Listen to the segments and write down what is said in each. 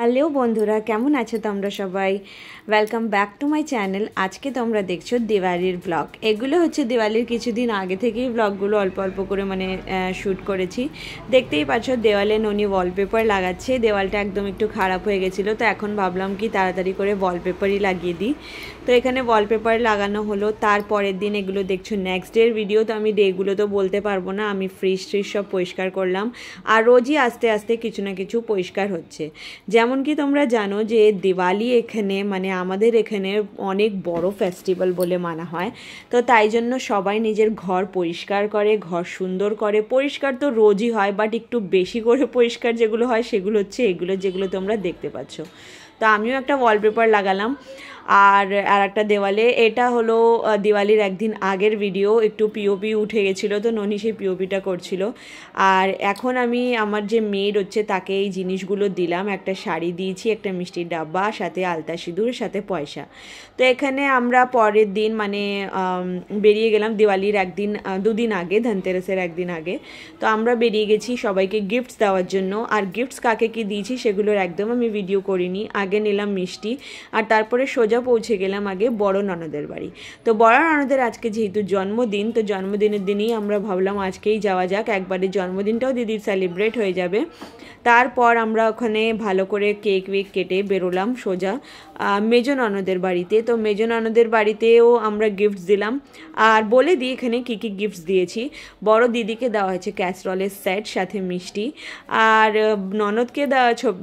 Hello বন্ধুরা, কেমন আছো তোমরা সবাই? Welcome back to my channel. আজকে তোমরা দেখছো দিওয়ালির ব্লগ। এগুলো হচ্ছে দিওয়ালির কিছুদিন আগে থেকেই ব্লগগুলো অল্প অল্প করে শ্যুট করেছি। দেখতেই পাচ্ছ দেওয়ালে ননি ওয়ালপেপার লাগাচ্ছে। দেওয়ালটা একদম একটু খারাপ হয়ে গেছিলো, তো এখন ভাবলাম কি তাড়াতাড়ি করে ওয়ালপেপারই লাগিয়ে দিই। তো এখানে ওয়ালপেপার লাগানো হলো। তারপরের দিন এগুলো দেখছো নেক্সট ডের ভিডিও। তো আমি ডেগুলো তো বলতে পারবো না। আমি ফ্রিজ সব পরিষ্কার করলাম, আর রোজই আস্তে আস্তে কিছু না কিছু পরিষ্কার হচ্ছে। যেমন কি তোমরা জানো যে দিওয়ালি এখানে আমাদের এখানে অনেক বড় ফেস্টিভ্যাল বলে মানা হয়। তো তাই জন্য সবাই নিজের ঘর পরিষ্কার করে, ঘর সুন্দর করে। পরিষ্কার তো রোজই হয়, বাট একটু বেশি করে পরিষ্কার যেগুলো হয় সেগুলো হচ্ছে এগুলো যেগুলো তোমরা দেখতে পাচ্ছ। তো আমিও একটা ওয়ালপেপার লাগালাম। আর একটা দেওয়ালে, এটা হলো দিওয়ালির একদিন আগের ভিডিও। একটু পিওপি উঠে গেছিলো, তো ননি সেই পিওপিটা করছিল। আর এখন আমি আমার যে মেয়ের হচ্ছে তাকে এই জিনিসগুলো দিলাম। একটা শাড়ি দিয়েছি, একটা মিষ্টির ডাব্বা, সাথে আলতা সিঁদুর, সাথে পয়সা। তো এখানে আমরা পরের দিন বেরিয়ে গেলাম দিওয়ালির একদিন দুদিন আগে, ধনতেরাসের একদিন আগে। তো আমরা বেরিয়ে গেছি সবাইকে গিফটস দেওয়ার জন্য। আর গিফটস কাকে কি দিয়েছি সেগুলোর একদম আমি ভিডিও করিনি। আগে নিলাম মিষ্টি, আর তারপরে সোজা পৌঁছে গেলাম আগে বড় ননদের বাড়ি। তো বড় ননদের আজকে যেহেতু জন্মদিন, তো জন্মদিনের দিনই আমরা ভাবলাম আজকেই যাওয়া যাক, একবারে জন্মদিনটাও দিদির সেলিব্রেট হয়ে যাবে। তারপর আমরা ওখানে ভালো করে কেক ওয়েক কেটে বেরোলাম সোজা মেজো ননদের বাড়িতে। তো মেজো ননদের বাড়িতেও আমরা গিফটস দিলাম। আর বলে দিই এখানে কী কী গিফটস দিয়েছি। বড় দিদিকে দেওয়া হয়েছে ক্যাসরলের সেট, সাথে মিষ্টি। আর ননদকে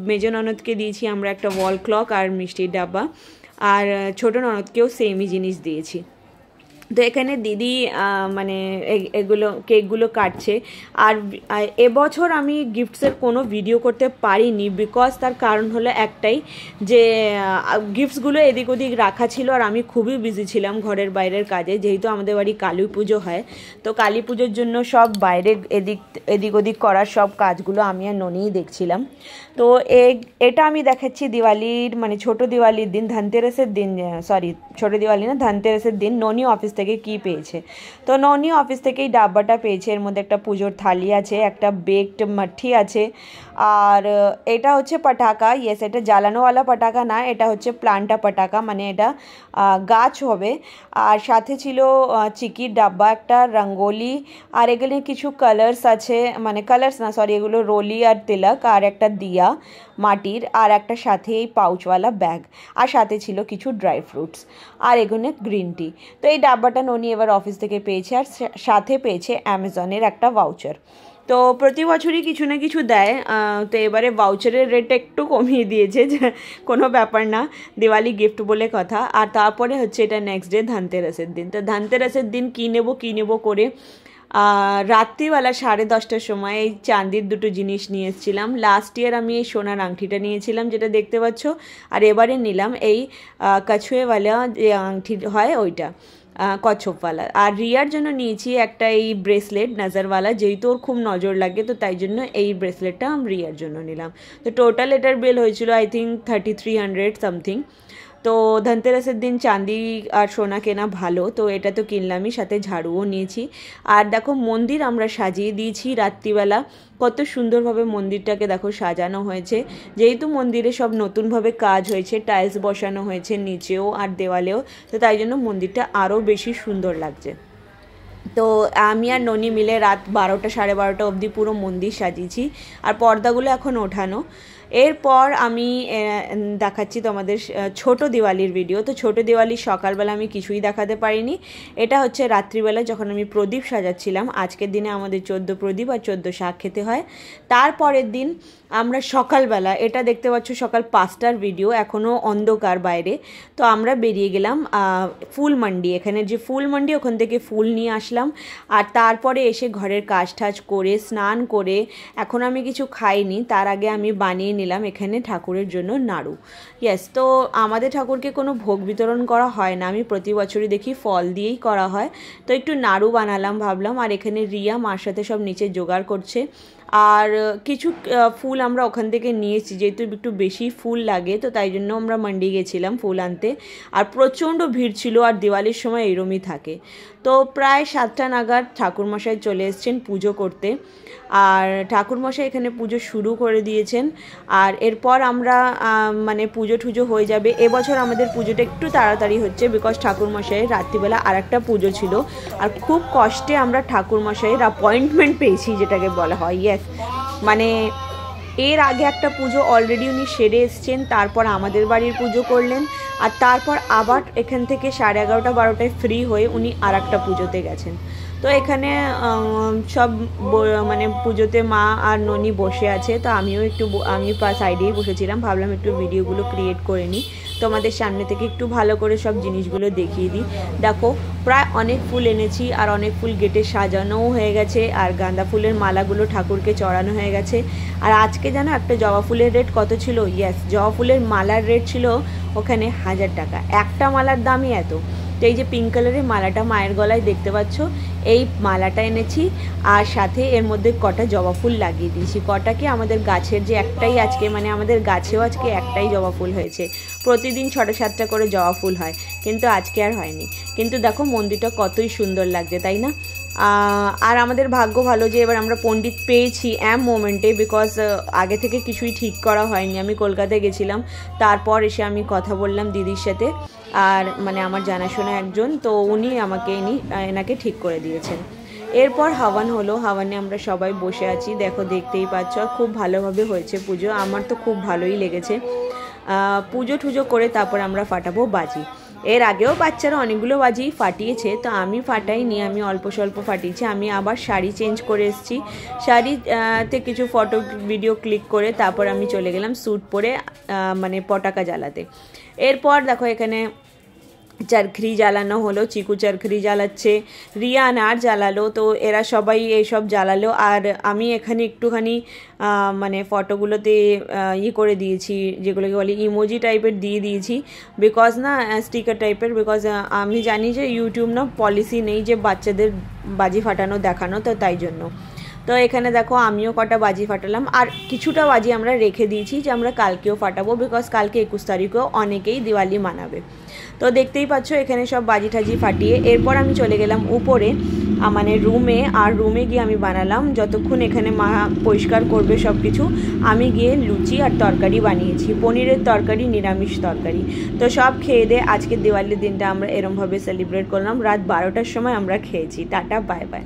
মেজো ননদকে দিয়েছি আমরা একটা ওয়াল ক্লক আর মিষ্টির ডাব্বা। আর ছোটো ননদকেও সেমই জিনিস দিয়েছি। তো এখানে দিদি এগুলো কেকগুলো কাটছে। আর এবছর আমি গিফটসের কোনো ভিডিও করতে পারিনি, বিকজ তার কারণ হলো একটাই, যে গিফটসগুলো এদিক ওদিক রাখা ছিল আর আমি খুবই বিজি ছিলাম ঘরের বাইরের কাজে। যেহেতু আমাদের বাড়ি কালী পুজো হয়, তো কালী পুজোর জন্য সব বাইরে এদিক ওদিক করার সব কাজগুলো আমি আর ননিই দেখছিলাম। তো এটা আমি দেখাচ্ছি দিওয়ালির ছোটো দিওয়ালির দিন, ধনতেরাসের দিন, সরি ছোটো দিওয়ালি না, ধনতেরাসের দিন ননি অফিস থেকে কি পেয়েছে। তো ননি অফিস থেকে এই ডাব্বাটা পেয়েছে। এর মধ্যে একটা পুজোর থালি আছে, একটা বেকড মাঠি আছে, আর এটা হচ্ছে পটাকা। ইয়েস, এটা জ্বালানোওয়ালা পটাকা না, এটা হচ্ছে প্লান্টা পটাকা, এটা গাছ হবে। আর সাথে ছিল চিকির ডাব্বা, একটা রঙ্গোলি, আর এগুলো কিছু কালার্স আছে, কালার্স না সরি, এগুলো রোলি আর তিলক, আর একটা দিয়া মাটির, আর একটা সাথে এই পাউচওয়ালা ব্যাগ, আর সাথে ছিল কিছু ড্রাই ফ্রুটস, আর এগুলো গ্রিন টি। তো এই ডাব্বাটা ননি এবার অফিস থেকে পেয়েছে, আর সাথে পেয়েছে অ্যামাজনের একটা ভাউচার। তো প্রতি বছরই কিছু না কিছু দেয়। তো এবারে ভাউচারের রেটটা একটু কমিয়ে দিয়েছে, যে কোনো ব্যাপার না, দিওয়ালি গিফট বলে কথা। আর তারপরে হচ্ছে এটা নেক্সট ডে ধনতেরাসের দিন। তো ধনতেরাসের দিন কী নেব করে রাত্রিবেলা 10:30টার সময় এই চাঁদির দুটো জিনিস নিয়ে এসেছিলাম। লাস্ট ইয়ার আমি এই সোনার আংটিটা নিয়েছিলাম, যেটা দেখতে পাচ্ছ, আর এবারে নিলাম এই কাছুয়েওয়ালা যে আংটি হয় ওইটা, কচ্ছপওয়ালা। আর রিয়ার জন্য নিয়েছি একটা এই ব্রেসলেট নজরওয়ালা, যেহেতু ওর খুব নজর লাগে, তো তাই জন্য এই ব্রেসলেটটা আমি রিয়ার জন্য নিলাম। তো টোটাল এটার বিল হয়েছিল আই থিঙ্ক 3300 সামথিং। তো ধনতেরাসের দিন চাঁদি আর সোনা কেনা ভালো, তো এটা তো কিনলামই, সাথে ঝাড়ুও নিয়েছি। আর দেখো মন্দির আমরা সাজিয়ে দিয়েছি রাত্রিবেলা। কত সুন্দরভাবে মন্দিরটাকে দেখো সাজানো হয়েছে। যেহেতু মন্দিরে সব নতুনভাবে কাজ হয়েছে, টাইলস বসানো হয়েছে নিচেও আর দেওয়ালেও, তো তাই জন্য মন্দিরটা আরও বেশি সুন্দর লাগছে। তো আমি আর ননি মিলে রাত 12টা 12:30 অবধি পুরো মন্দির সাজিয়েছি, আর পর্দাগুলো এখন ওঠানো। এরপর আমি দেখাচ্ছি তোমাদের ছোট দিওয়ালির ভিডিও। তো ছোট দিওয়ালির সকালবেলা আমি কিছুই দেখাতে পারিনি। এটা হচ্ছে রাত্রিবেলা যখন আমি প্রদীপ সাজাচ্ছিলাম। আজকের দিনে আমাদের 14 প্রদীপ আর 14 শাক খেতে হয়। তারপরের দিন আমরা সকালবেলা, এটা দেখতে পাচ্ছ সকাল 5টার ভিডিও, এখনও অন্ধকার বাইরে। তো আমরা বেরিয়ে গেলাম ফুল মান্ডি, এখানে যে ফুল মান্ডি, ওখান থেকে ফুল নিয়ে আসলাম। আর তারপরে এসে ঘরের কাজ টাজ করে স্নান করে, এখন আমি কিছু খাইনি, তার আগে আমি বানিয়ে নিলাম এখানে ঠাকুরের জন্য নাড়ু। ইয়েস, তো আমাদের ঠাকুরকে কোনো ভোগ বিতরণ করা হয় না, আমি প্রতি বছরই দেখি ফল দিয়েই করা হয়। তো একটু নাড়ু বানালাম ভাবলাম। আর এখানে রিয়া মার সাথে সব নিচে জোগাড় করছে। আর কিছু ফুল আমরা ওখান থেকে নিয়েছি, যেহেতু একটু বেশি ফুল লাগে তো তাই জন্য আমরা মান্ডি গেছিলাম ফুল আনতে। আর প্রচণ্ড ভিড় ছিল, আর দিওয়ালির সময় এরমই থাকে। তো প্রায় 7টা নাগাদ ঠাকুরমশাই চলে এসছেন পুজো করতে, আর ঠাকুরমশাই এখানে পুজো শুরু করে দিয়েছেন। আর এরপর আমরা মানে পুজো টুজো হয়ে যাবে। এবছর আমাদের পুজোটা একটু তাড়াতাড়ি হচ্ছে, বিকজ ঠাকুরমশাইয়ের রাত্রিবেলা আর একটা পুজো ছিল, আর খুব কষ্টে আমরা ঠাকুরমশাইয়ের অ্যাপয়েন্টমেন্ট পেয়েছি, যেটাকে বলা হয়। ইয়েস, মানে এর আগে একটা পুজো অলরেডি উনি সেরে এসছেন, তারপর আমাদের বাড়ির পুজো করলেন, আর তারপর আবার এখান থেকে 11:30 12টায় ফ্রি হয়ে উনি আর একটা পুজোতে গেছেন। তো এখানে সব মানে পুজোতে মা আর ননি বসে আছে, তো আমিও আমি সাইডেই বসেছিলাম, ভাবলাম একটু ভিডিওগুলো ক্রিয়েট করে নিই, তোমাদের সামনে থেকে একটু ভালো করে সব জিনিসগুলো দেখিয়ে দিই। দেখো প্রায় অনেক ফুল এনেছি, আর অনেক ফুল গেটে সাজানোও হয়ে গেছে, আর গাঁদা ফুলের মালাগুলো ঠাকুরকে চড়ানো হয়ে গেছে। আর আজকে জানো একটা জবা ফুলের রেট কত ছিল? ইয়েস, জবা ফুলের মালার রেট ছিল ওখানে 1000 টাকা। একটা মালার দামই এত। তো এই যে পিঙ্ক কালারের মালাটা মায়ের গলায় দেখতে পাচ্ছ, এই মালাটা এনেছি, আর সাথে এর মধ্যে কটা জবা ফুল লাগিয়ে দিয়েছি। কটাকে আমাদের গাছের যে একটাই আজকে, মানে আমাদের গাছেও আজকে একটাই জবা ফুল হয়েছে। প্রতিদিন 6টা-7টা করে জবা ফুল হয়, কিন্তু আজকে আর হয়নি। কিন্তু দেখো মন্দিরটা কতই সুন্দর লাগছে, তাই না? আর আমাদের ভাগ্য ভালো যে এবার আমরা পণ্ডিত পেয়েছি মোমেন্টে, বিকজ আগে থেকে কিছুই ঠিক করা হয়নি। আমি কলকাতায় গেছিলাম, তারপর এসে আমি কথা বললাম দিদির সাথে, আর মানে আমার জানাশোনা একজন, তো উনি আমাকে এনাকে ঠিক করে দিয়েছেন। এরপর হাওয়ান হলো, হাওয়ানে আমরা সবাই বসে আছি, দেখো দেখতেই পাচ্ছ। আর খুব ভালোভাবে হয়েছে পুজো, আমার তো খুব ভালোই লেগেছে। পুজো টুজো করে তারপর আমরা ফাটাবো বাজি। এর আগেও বাচ্চারা অনেকগুলো বাজি ফাটিয়েছে, তো আমি ফাটাইনি, আমি অল্প স্বল্প ফাটিয়েছি। আমি আবার শাড়ি চেঞ্জ করে এসেছি, শাড়িতে কিছু ফটো ভিডিও ক্লিক করে তারপর আমি চলে গেলাম স্যুট পরে মানে পটাকা জ্বালাতে। এরপর দেখো এখানে চারখড়ি জ্বালানো হলো, চিকু চারখড়ি জ্বালাচ্ছে, রিয়ান আর জ্বালালো, তো এরা সবাই এইসব জ্বালালো। আর আমি এখানে একটুখানি মানে ফটোগুলোতে করে দিয়েছি, যেগুলোকে বলি ইমোজি টাইপের দিয়ে দিয়েছি, বিকজ না স্টিকার টাইপের, বিকজ আমি জানি যে ইউটিউব না পলিসি নেই যে বাচ্চাদের বাজি ফাটানো দেখানো, তো তাই জন্য। তো এখানে দেখো আমিও কটা বাজি ফাটালাম, আর কিছুটা বাজি আমরা রেখে দিয়েছি যে আমরা কালকেও ফাটাবো, বিকজ কালকে 21 তারিখেও অনেকেই দিওয়ালি মানাবে। তো দেখতেই পাচ্ছ এখানে সব বাজি টাজি ফাটিয়ে এরপর আমি চলে গেলাম উপরে মানে রুমে, আর রুমে গিয়ে আমি বানালাম, যতক্ষণ এখানে মা পরিষ্কার করবে সব কিছু, আমি গিয়ে লুচি আর তরকারি বানিয়েছি, পনিরের তরকারি, নিরামিষ তরকারি। তো সব খেয়ে দিয়ে আজকে দিওয়ালির দিনটা আমরা এরমভাবে সেলিব্রেট করলাম। রাত 12টার সময় আমরা খেয়েছি। Tata, bye bye.